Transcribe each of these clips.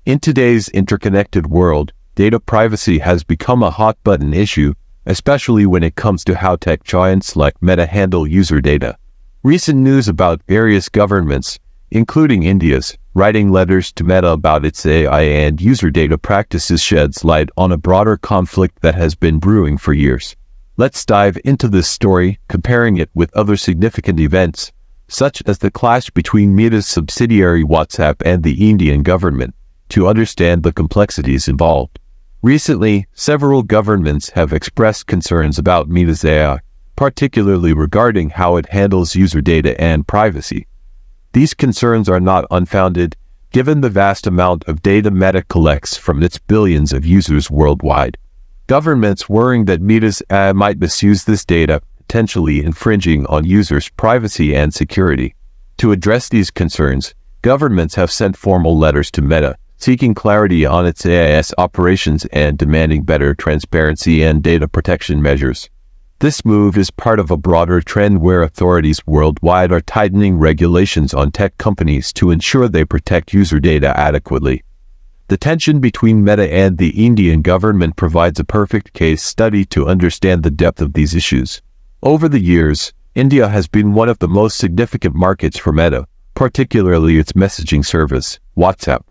In today's interconnected world, data privacy has become a hot-button issue, especially when it comes to how tech giants like Meta handle user data. Recent news about various governments, including India's, writing letters to Meta about its AI and user data practices sheds light on a broader conflict that has been brewing for years. Let's dive into this story, comparing it with other significant events, such as the clash between Meta's subsidiary WhatsApp and the Indian government, to understand the complexities involved. Recently, several governments have expressed concerns about Meta's AI, particularly regarding how it handles user data and privacy. These concerns are not unfounded, given the vast amount of data Meta collects from its billions of users worldwide. Governments worrying that Meta's AI might misuse this data, potentially infringing on users' privacy and security. To address these concerns, governments have sent formal letters to Meta, seeking clarity on its AI's operations and demanding better transparency and data protection measures. This move is part of a broader trend where authorities worldwide are tightening regulations on tech companies to ensure they protect user data adequately. The tension between Meta and the Indian government provides a perfect case study to understand the depth of these issues. Over the years, India has been one of the most significant markets for Meta, particularly its messaging service, WhatsApp.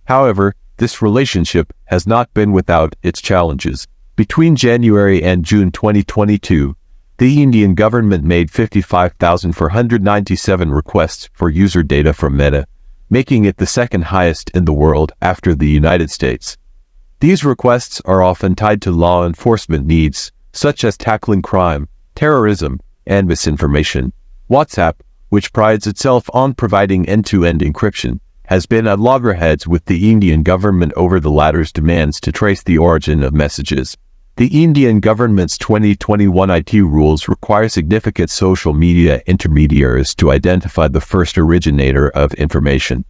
However, this relationship has not been without its challenges. Between January and June 2022, the Indian government made 55,497 requests for user data from Meta, making it the second highest in the world after the United States. These requests are often tied to law enforcement needs, such as tackling crime, terrorism, and misinformation. WhatsApp, which prides itself on providing end-to-end encryption, has been at loggerheads with the Indian government over the latter's demands to trace the origin of messages. The Indian government's 2021 IT rules require significant social media intermediaries to identify the first originator of information.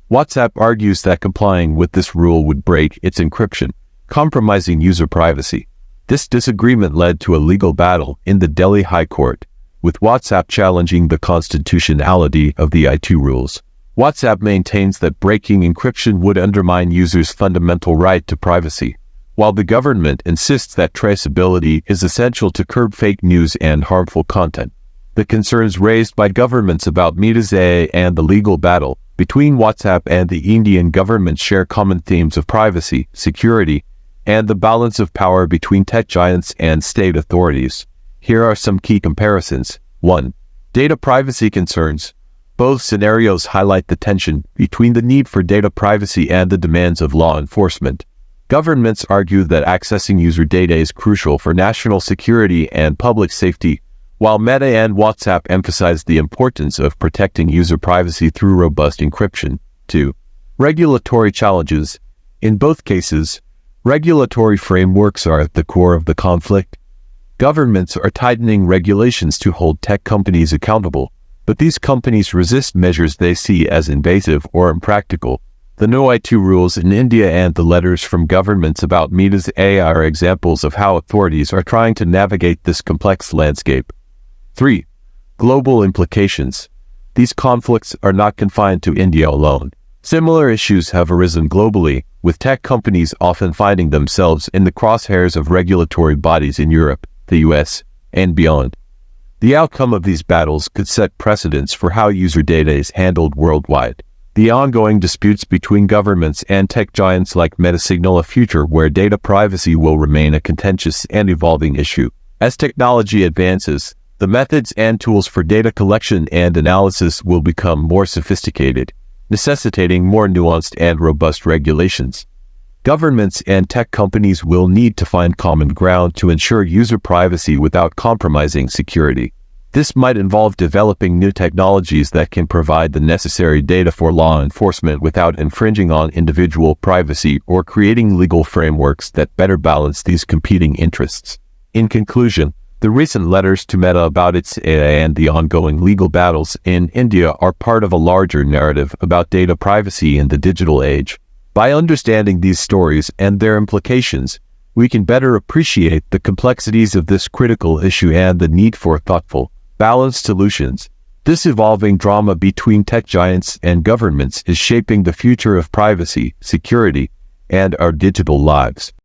WhatsApp argues that complying with this rule would break its encryption, compromising user privacy. This disagreement led to a legal battle in the Delhi High Court, with WhatsApp challenging the constitutionality of the IT rules. WhatsApp maintains that breaking encryption would undermine users' fundamental right to privacy, while the government insists that traceability is essential to curb fake news and harmful content. The concerns raised by governments about Meta's AI and the legal battle between WhatsApp and the Indian government share common themes of privacy, security, and the balance of power between tech giants and state authorities. Here are some key comparisons. 1. Data privacy concerns. Both scenarios highlight the tension between the need for data privacy and the demands of law enforcement. Governments argue that accessing user data is crucial for national security and public safety, while Meta and WhatsApp emphasize the importance of protecting user privacy through robust encryption. 2. Regulatory challenges. In both cases, regulatory frameworks are at the core of the conflict. Governments are tightening regulations to hold tech companies accountable, but these companies resist measures they see as invasive or impractical. The No IT rules in India and the letters from governments about Meta's AI are examples of how authorities are trying to navigate this complex landscape. 3. Global implications. These conflicts are not confined to India alone. Similar issues have arisen globally, with tech companies often finding themselves in the crosshairs of regulatory bodies in Europe, the US, and beyond. The outcome of these battles could set precedents for how user data is handled worldwide. The ongoing disputes between governments and tech giants like Meta signal a future where data privacy will remain a contentious and evolving issue. As technology advances, the methods and tools for data collection and analysis will become more sophisticated, necessitating more nuanced and robust regulations. Governments and tech companies will need to find common ground to ensure user privacy without compromising security. This might involve developing new technologies that can provide the necessary data for law enforcement without infringing on individual privacy or creating legal frameworks that better balance these competing interests. In conclusion, the recent letters to Meta about its AI and the ongoing legal battles in India are part of a larger narrative about data privacy in the digital age. By understanding these stories and their implications, we can better appreciate the complexities of this critical issue and the need for thoughtful, balanced solutions. This evolving drama between tech giants and governments is shaping the future of privacy, security, and our digital lives.